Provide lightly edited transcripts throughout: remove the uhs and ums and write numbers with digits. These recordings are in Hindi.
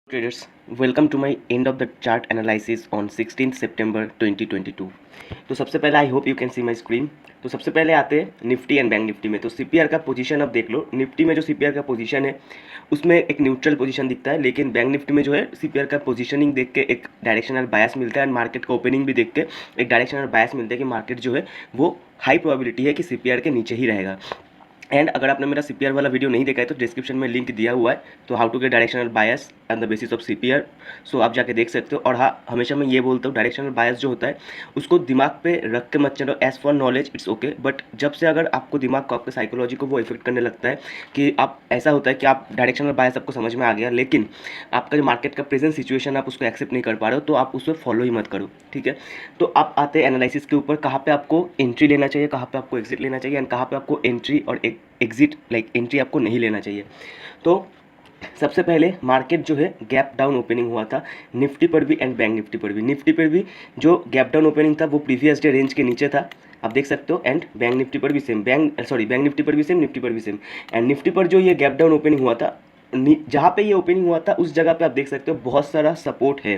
Traders, welcome to my end of the chart analysis on 16th September 2022। तो सबसे पहले I hope you can see my screen. तो सबसे पहले आते हैं निफ्टी एंड बैंक निफ्टी में। तो सीपीआर का पोजीशन अब देख लो। निफ्टी में जो सीपीआर का पोजीशन है उसमें एक न्यूट्रल पोजीशन दिखता है, लेकिन बैंक निफ्टी में जो है सीपीआर का पोजीशनिंग देख के एक डायरेक्शनल बायस मिलता है एंड मार्केट का ओपनिंग भी देख के एक डायरेक्शनल बायस मिलता है कि मार्केट जो है वो हाई प्रोबेबिलिटी है कि सीपीआर के नीचे ही रहेगा। एंड अगर आपने मेरा सीपीआर वाला वीडियो नहीं देखा है तो डिस्क्रिप्शन में लिंक दिया हुआ है, तो how to get directional bias on the basis of CPR, so आप जाके देख सकते हो। और हाँ, हमेशा मैं ये बोलता हूँ डायरेक्शनल बायस जो होता है उसको दिमाग पे रख के मत चलो। As for knowledge it's okay, but जब से अगर आपको दिमाग को आपके साइकोलॉजी को वो इफेक्ट करने लगता है कि आप ऐसा होता है कि आप डायरेक्शनल बायस आपको समझ में आ गया, लेकिन आपका जो मार्केट का प्रेजेंट सिचुएशन आप उसको एक्सेप्ट नहीं कर पा रहे हो, तो आप उसको फॉलो ही मत करो, ठीक है। तो आप आते हैं एनालिसिस के ऊपर, कहाँ पे आपको एंट्री लेना चाहिए, कहाँ पे आपको एग्जिट लेना चाहिए एंड कहाँ पे आपको एंट्री और एग्जिट एंट्री आपको नहीं लेना चाहिए। तो सबसे पहले मार्केट जो है गैप डाउन ओपनिंग हुआ था निफ्टी पर भी एंड बैंक निफ्टी पर भी। निफ्टी पर भी जो गैप डाउन ओपनिंग था वो प्रीवियस डे रेंज के नीचे था, आप देख सकते हो। एंड बैंक निफ्टी पर भी सेम, बैंक निफ्टी पर भी सेम, निफ्टी पर भी सेम। एंड निफ्टी पर जो ये गैप डाउन ओपनिंग हुआ था, जहाँ पे ये ओपनिंग हुआ था उस जगह पे आप देख सकते हो बहुत सारा सपोर्ट है।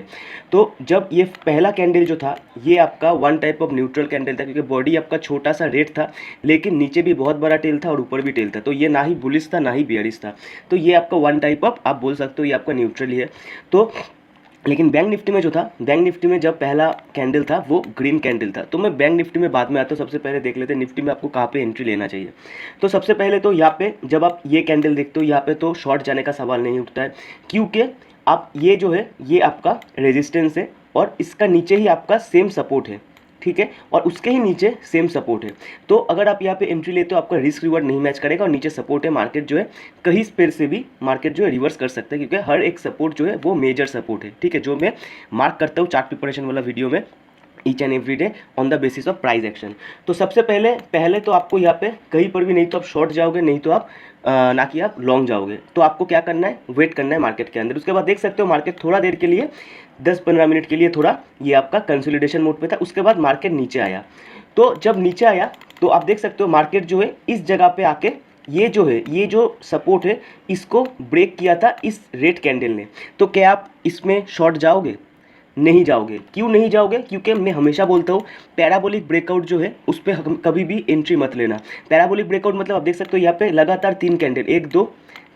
तो जब ये पहला कैंडल जो था ये आपका one type of neutral candle था, क्योंकि बॉडी आपका छोटा सा रेट था लेकिन नीचे भी बहुत बड़ा टेल था और ऊपर भी टेल था, तो ये ना ही बुलिश था ना ही बियरिश था। तो ये आपका वन टाइप ऑफ आप बोल सकते हो ये आपका न्यूट्रल ही है। तो लेकिन बैंक निफ्टी में जो था, बैंक निफ्टी में जब पहला कैंडल था वो ग्रीन कैंडल था। तो मैं बैंक निफ्टी में बाद में आता हूँ, सबसे पहले देख लेते हैं निफ्टी में आपको कहाँ पे एंट्री लेना चाहिए। तो सबसे पहले तो यहाँ पे जब आप ये कैंडल देखते हो यहाँ पे तो शॉर्ट जाने का सवाल नहीं उठता है, क्योंकि आप ये जो है ये आपका रेजिस्टेंस है और इसका नीचे ही आपका सेम सपोर्ट है, ठीक है, और उसके ही नीचे सेम सपोर्ट है। तो अगर आप यहाँ पे एंट्री लेते हो आपका रिस्क रिवॉर्ड नहीं मैच करेगा और नीचे सपोर्ट है, मार्केट जो है कहीं स्पेयर से भी मार्केट जो है रिवर्स कर सकता है, क्योंकि हर एक सपोर्ट जो है वो मेजर सपोर्ट है, ठीक है, जो मैं मार्क करता हूँ चार्ट प्रिपरेशन वाला वीडियो में each and every day on the basis of price action. तो सबसे पहले तो आपको यहाँ पे कहीं पर भी नहीं तो आप शॉर्ट जाओगे, नहीं तो आप ना कि आप लॉन्ग जाओगे। तो आपको क्या करना है, वेट करना है मार्केट के अंदर। उसके बाद देख सकते हो मार्केट थोड़ा देर के लिए 10-15 मिनट के लिए थोड़ा ये आपका कंसोलिडेशन मोड पे था, उसके बाद मार्केट नीचे आया। तो जब नीचे आया तो आप देख सकते हो मार्केट जो है इस जगह पे आके ये जो है ये जो सपोर्ट है इसको ब्रेक किया था इस रेड कैंडल ने। तो क्या आप इसमें शॉर्ट जाओगे? नहीं जाओगे। क्यों नहीं जाओगे? क्योंकि मैं हमेशा बोलता हूँ पैराबोलिक ब्रेकआउट जो है उस पर कभी भी एंट्री मत लेना। पैराबोलिक ब्रेकआउट मतलब आप देख सकते हो यहाँ पे लगातार 3 कैंडल, 1 2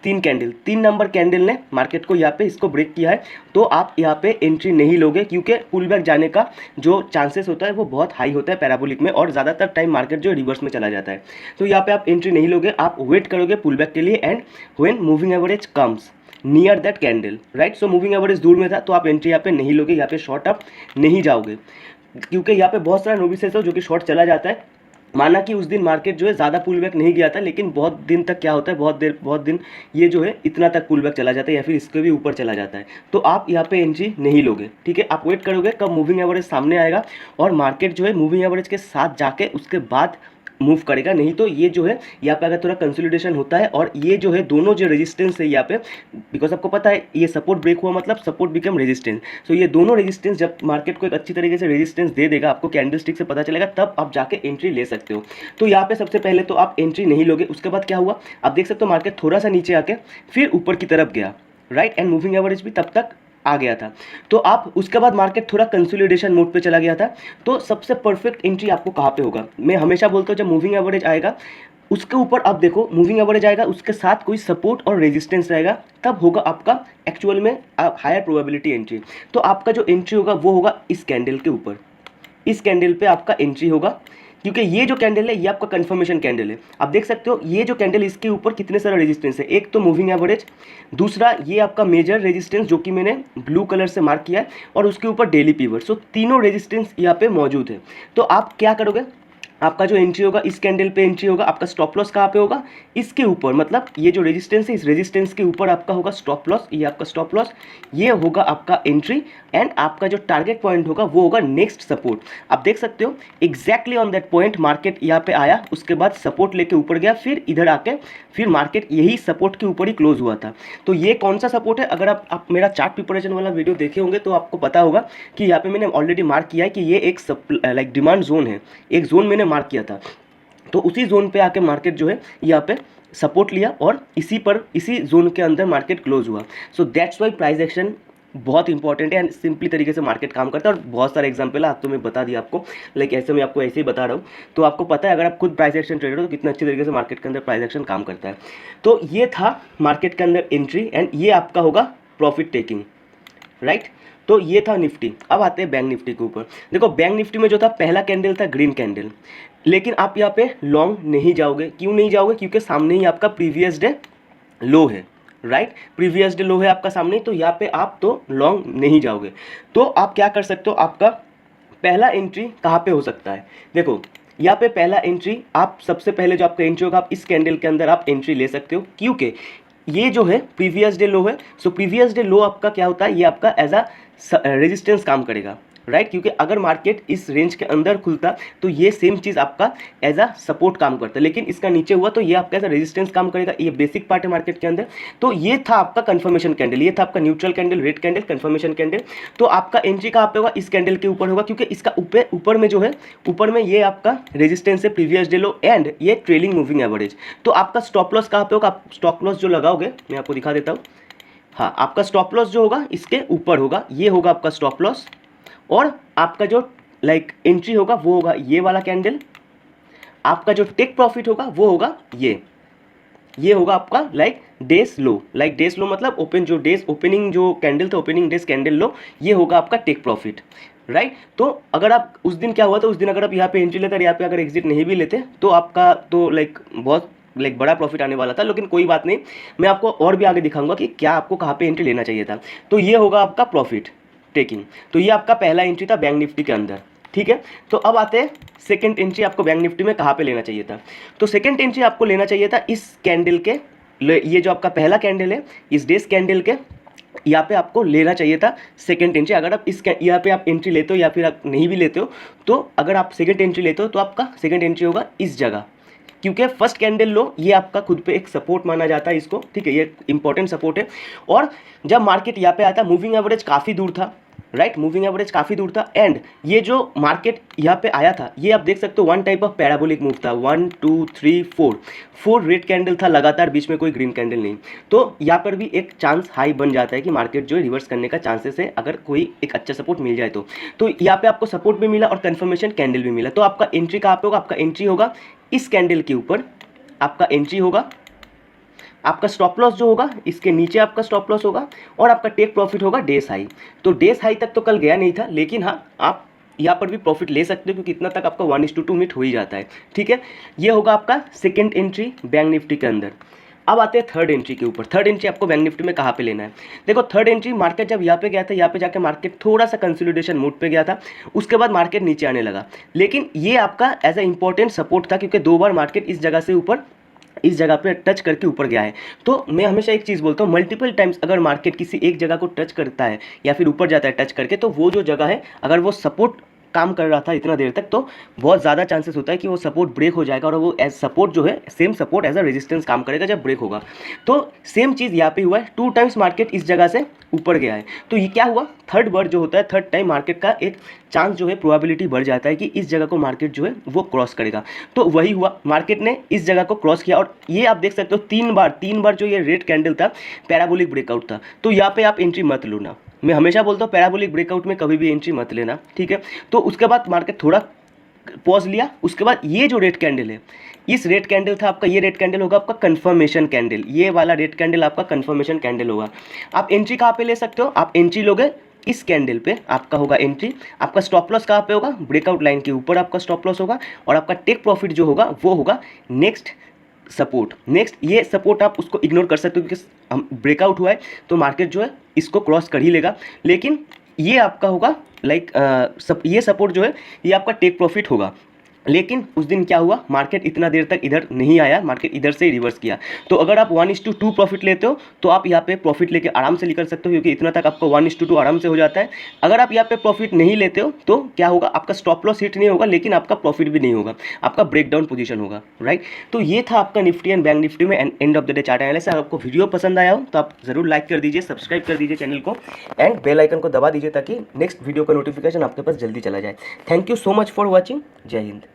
3 कैंडल, 3 नंबर कैंडल ने मार्केट को यहाँ पे इसको ब्रेक किया है, तो आप यहाँ पे एंट्री नहीं लोगे, क्योंकि पुल बैक जाने का जो चांसेस होता है वो बहुत हाई होता है पैराबोलिक में और ज़्यादातर टाइम मार्केट जो रिवर्स में चला जाता है। तो यहाँ पे आप एंट्री नहीं लोगे, आप वेट करोगे पुल बैक के लिए and when moving average comes near that candle, right. So moving average दूर में था तो आप एंट्री यहाँ पे नहीं लोगे, यहाँ पे शॉर्ट आप नहीं जाओगे, क्योंकि यहाँ पे बहुत सारा नोविसेस हो जो कि शॉर्ट चला जाता है। माना कि उस दिन मार्केट जो है ज़्यादा पुल बैक नहीं गया था, लेकिन बहुत दिन तक क्या होता है, बहुत दिन ये जो है इतना तक पुल बैक चला जाता है या फिर इसके भी ऊपर चला जाता है, तो आप यहाँ पे एंट्री नहीं लोगे, ठीक है। आप वेट करोगे कब मूविंग एवरेज सामने आएगा और मार्केट जो है मूविंग एवरेज के साथ जाके उसके बाद मूव करेगा। नहीं तो ये जो है यहाँ पे अगर थोड़ा कंसोलिडेशन होता है और ये जो है दोनों जो रेजिस्टेंस है यहाँ पे, बिकॉज आपको पता है ये सपोर्ट ब्रेक हुआ मतलब सपोर्ट बिकम रेजिस्टेंस, सो ये दोनों रेजिस्टेंस जब मार्केट को एक अच्छी तरीके से रेजिस्टेंस दे देगा, आपको कैंडलस्टिक से पता चलेगा, तब आप जाके एंट्री ले सकते हो। तो यहाँ पे सबसे पहले तो आप एंट्री नहीं लोगे। उसके बाद क्या हुआ आप देख सकते हो मार्केट थोड़ा सा नीचे आके फिर ऊपर की तरफ गया, राइट, एंड मूविंग एवरेज भी तब तक आ गया था। तो आप उसके बाद मार्केट थोड़ा कंसोलिडेशन मोड पे चला गया था। तो सबसे परफेक्ट एंट्री आपको कहाँ पे होगा? मैं हमेशा बोलता हूँ जब मूविंग एवरेज आएगा उसके ऊपर आप देखो, मूविंग एवरेज आएगा उसके साथ कोई सपोर्ट और रेजिस्टेंस रहेगा, तब होगा आपका एक्चुअल में हायर प्रोबेबिलिटी एंट्री। तो आपका जो एंट्री होगा वो होगा इस कैंडल के ऊपर, इस कैंडल पे आपका एंट्री होगा, क्योंकि ये जो कैंडल है ये आपका कंफर्मेशन कैंडल है। आप देख सकते हो ये जो कैंडल इसके ऊपर कितने सारा रेजिस्टेंस है, एक तो मूविंग एवरेज, दूसरा ये आपका मेजर रेजिस्टेंस जो कि मैंने ब्लू कलर से मार्क किया है, और उसके ऊपर डेली पीवट। सो तीनों रेजिस्टेंस यहाँ पे मौजूद है। तो आप क्या करोगे, आपका जो एंट्री होगा इस कैंडल पे एंट्री होगा, आपका स्टॉप लॉस कहाँ पे होगा, इसके ऊपर, मतलब ये जो रेजिस्टेंस है इस रेजिस्टेंस के ऊपर आपका होगा स्टॉप लॉस, ये आपका स्टॉप लॉस, ये होगा आपका एंट्री, एंड आपका जो टारगेट पॉइंट होगा वो होगा नेक्स्ट सपोर्ट। आप देख सकते हो exactly on that point market यहाँ पे आया, उसके बाद सपोर्ट लेके ऊपर गया, फिर इधर आके फिर मार्केट यही सपोर्ट के ऊपर ही क्लोज हुआ था। तो ये कौन सा सपोर्ट है, अगर आप मेरा चार्ट प्रिपरेशन वाला वीडियो देखे होंगे तो आपको पता होगा कि यहाँ पे मैंने ऑलरेडी मार्क किया है कि ये एक डिमांड जोन है, एक जोन मैंने मार्क किया था। तो उसी जोन पे आके मार्केट जो है यहाँ पे सपोर्ट लिया और इसी जोन के अंदर मार्केट क्लोज हुआ। So that's why price action बहुत इंपॉर्टेंट है एंड सिंपली तरीके से मार्केट काम करता है। और बहुत सारे एग्जांपल है, आप तो मैं बता दिया आपको, लाइक ऐसे मैं आपको ऐसे ही बता रहा हूँ, तो आपको पता है अगर आप खुद प्राइस एक्शन ट्रेडर हो तो कितना अच्छी तरीके से मार्केट के अंदर प्राइस एक्शन काम करता है। तो ये था मार्केट के अंदर एंट्री एंड ये आपका होगा प्रॉफिट टेकिंग, राइट। तो ये था निफ्टी। अब आते हैं बैंक निफ्टी के ऊपर। देखो बैंक निफ्टी में जो था पहला कैंडल था ग्रीन कैंडल, लेकिन आप यहाँ पे लॉन्ग नहीं जाओगे। क्यों नहीं जाओगे? क्योंकि सामने ही आपका प्रीवियस डे लो है, राइट। प्रीवियस डे लो है आपका सामने, तो यहाँ पे आप तो लॉन्ग नहीं जाओगे। तो आप क्या कर सकते हो, आपका पहला एंट्री कहाँ पे हो सकता है? देखो यहाँ पे पहला एंट्री आप सबसे पहले जो आपका एंट्री होगा, आप इस कैंडल के अंदर आप एंट्री ले सकते हो, क्योंकि ये जो है प्रीवियस डे लो है। सो प्रीवियस डे लो आपका क्या होता है, ये आपका एज अ रेजिस्टेंस काम करेगा, राइट। क्योंकि अगर मार्केट इस रेंज के अंदर खुलता तो ये सेम चीज़ आपका एज अ सपोर्ट काम करता, लेकिन इसका नीचे हुआ तो ये आपका एज अ रेजिस्टेंस काम करेगा। ये बेसिक पार्ट है मार्केट के अंदर। तो ये था आपका कंफर्मेशन कैंडल, ये था आपका neutral candle, red candle, confirmation candle. तो आपका एंट्री कहाँ पे होगा? इस कैंडल के ऊपर होगा, क्योंकि इसका ऊपर में जो है, ऊपर में ये आपका रेजिस्टेंस है प्रीवियस डे लो एंड ये ट्रेलिंग मूविंग एवरेज। तो आपका स्टॉप लॉस कहाँ पे होगा? आप स्टॉप लॉस जो लगाओगे मैं आपको दिखा देता हूँ। हाँ, आपका स्टॉप लॉस जो होगा इसके ऊपर होगा, ये होगा आपका स्टॉप लॉस। और आपका जो एंट्री होगा वो होगा ये वाला कैंडल। आपका जो टेक प्रॉफिट होगा वो होगा ये होगा आपका डेज लो। डेज लो मतलब ओपनिंग जो कैंडल था, ओपनिंग डेज कैंडल लो, ये होगा आपका टेक प्रॉफिट, राइट। तो अगर आप उस दिन क्या हुआ था, उस दिन अगर आप यहाँ पे एंट्री लेते और यहाँ पे अगर एग्जिट नहीं भी लेते तो आपका तो बहुत बड़ा प्रॉफिट आने वाला था। लेकिन कोई बात नहीं, मैं आपको और भी आगे दिखाऊंगा कि क्या आपको कहाँ पे एंट्री लेना चाहिए था। तो ये होगा आपका प्रॉफिट टेकिंग। तो ये आपका पहला एंट्री था बैंक निफ्टी के अंदर, ठीक है। तो अब आते हैं सेकंड एंट्री आपको बैंक निफ्टी में कहाँ पे लेना चाहिए था। तो सेकंड एंट्री आपको लेना चाहिए था इस कैंडल के, ये जो आपका पहला कैंडल है इस डेज कैंडल के, यहाँ पे आपको लेना चाहिए था सेकंड एंट्री। अगर आप इस यहाँ पे आप एंट्री लेते हो या फिर आप नहीं भी लेते हो, तो अगर आप सेकंड एंट्री लेते हो तो आपका सेकंड एंट्री होगा इस जगह, क्योंकि फर्स्ट कैंडल लो ये आपका खुद पे एक सपोर्ट माना जाता है इसको, ठीक है। ये इंपॉर्टेंट सपोर्ट है। और जब मार्केट यहाँ पे आता, मूविंग एवरेज काफ़ी दूर था, राइट। मूविंग एवरेज काफ़ी दूर था एंड ये जो मार्केट यहाँ पे आया था, ये आप देख सकते हो one type of parabolic move था। 1 2 3 4 रेड कैंडल था लगातार, बीच में कोई ग्रीन कैंडल नहीं। तो यहाँ पर भी एक चांस हाई बन जाता है कि मार्केट जो है रिवर्स करने का चांसेस है, अगर कोई एक अच्छा सपोर्ट मिल जाए तो यहाँ पे आपको सपोर्ट भी मिला और कन्फर्मेशन कैंडल भी मिला। तो आपका एंट्री कहाँ पे होगा? आपका एंट्री होगा इस कैंडल के ऊपर, आपका एंट्री होगा। आपका स्टॉप लॉस जो होगा इसके नीचे आपका स्टॉप लॉस होगा और आपका टेक प्रॉफिट होगा डेज हाई। तो डेज हाई तक तो कल गया नहीं था, लेकिन हाँ आप यहाँ पर भी प्रॉफिट ले सकते हो, क्योंकि इतना तक आपका 1:2 मीट हो ही जाता है, ठीक है। ये होगा आपका सेकेंड एंट्री बैंक निफ्टी के अंदर। अब आते हैं थर्ड एंट्री के ऊपर। थर्ड एंट्री आपको बैंक निफ्टी में कहाँ पे लेना है? देखो थर्ड एंट्री, मार्केट जब यहाँ पे गया था, यहाँ पे जाके मार्केट थोड़ा सा कंसोलिडेशन मूड पे गया था, उसके बाद मार्केट नीचे आने लगा। लेकिन ये आपका एज अ इंपॉर्टेंट सपोर्ट था, क्योंकि 2 बार मार्केट इस जगह से ऊपर, इस जगह पे टच करके ऊपर गया है। तो मैं हमेशा एक चीज़ बोलता हूँ, मल्टीपल टाइम्स अगर मार्केट किसी एक जगह को टच करता है या फिर ऊपर जाता है टच करके, तो वो जो जगह है अगर वो सपोर्ट काम कर रहा था इतना देर तक, तो बहुत ज़्यादा चांसेस होता है कि वो सपोर्ट ब्रेक हो जाएगा और वो एज सपोर्ट जो है same support as a resistance काम करेगा जब ब्रेक होगा। तो सेम चीज़ यहाँ पे हुआ है, 2 टाइम्स मार्केट इस जगह से ऊपर गया है। तो ये क्या हुआ, थर्ड बार जो होता है, थर्ड टाइम मार्केट का एक चांस जो है, प्रोबेबिलिटी बढ़ जाता है कि इस जगह को मार्केट जो है वो क्रॉस करेगा। तो वही हुआ, मार्केट ने इस जगह को क्रॉस किया और ये आप देख सकते हो 3 बार जो ये रेड कैंडल था पैराबोलिक ब्रेकआउट था। तो यहाँ पे आप एंट्री मत लो ना, मैं हमेशा बोलता हूँ पैराबोलिक ब्रेकआउट में कभी भी एंट्री मत लेना, ठीक है। तो उसके बाद मार्केट थोड़ा पॉज लिया, उसके बाद ये जो रेड कैंडल है, इस रेड कैंडल था आपका, ये रेड कैंडल होगा आपका कंफर्मेशन कैंडल। ये वाला रेड कैंडल आपका कंफर्मेशन कैंडल होगा। आप एंट्री कहाँ पे ले सकते हो? आप एंट्री लोगे इस कैंडल पे, आपका होगा एंट्री। आपका स्टॉप लॉस कहाँ पे होगा? ब्रेकआउट लाइन के ऊपर आपका स्टॉप लॉस होगा और आपका टेक प्रॉफिट जो होगा वो होगा नेक्स्ट सपोर्ट। नेक्स्ट ये सपोर्ट आप उसको इग्नोर कर सकते हो, क्योंकि हम ब्रेकआउट हुआ है तो मार्केट जो है इसको क्रॉस कर ही लेगा। लेकिन ये आपका होगा ये सपोर्ट जो है ये आपका टेक प्रॉफिट होगा। लेकिन उस दिन क्या हुआ, मार्केट इतना देर तक इधर नहीं आया, मार्केट इधर से रिवर्स किया। तो अगर आप 1:2 प्रॉफिट लेते हो तो आप यहाँ पे प्रॉफिट लेके आराम से निकल सकते हो, क्योंकि इतना तक आपका 1:2 आराम से हो जाता है। अगर आप यहाँ पे प्रॉफिट नहीं लेते हो तो क्या होगा, आपका स्टॉप लॉस हिट नहीं होगा, लेकिन आपका प्रॉफिट भी नहीं होगा, आपका ब्रेकडाउन पोजीशन होगा, राइट। तो ये था आपका निफ्टी एंड बैंक निफ्टी में end of the day chart analysis. अगर आपको वीडियो पसंद आया हो तो आप जरूर लाइक कर दीजिए, सब्सक्राइब कर दीजिए चैनल को एंड बेल आइकन को दबा दीजिए, ताकि नेक्स्ट वीडियो का नोटिफिकेशन आपके पास जल्दी चला जाए। Thank you so much for watching. जय हिंद।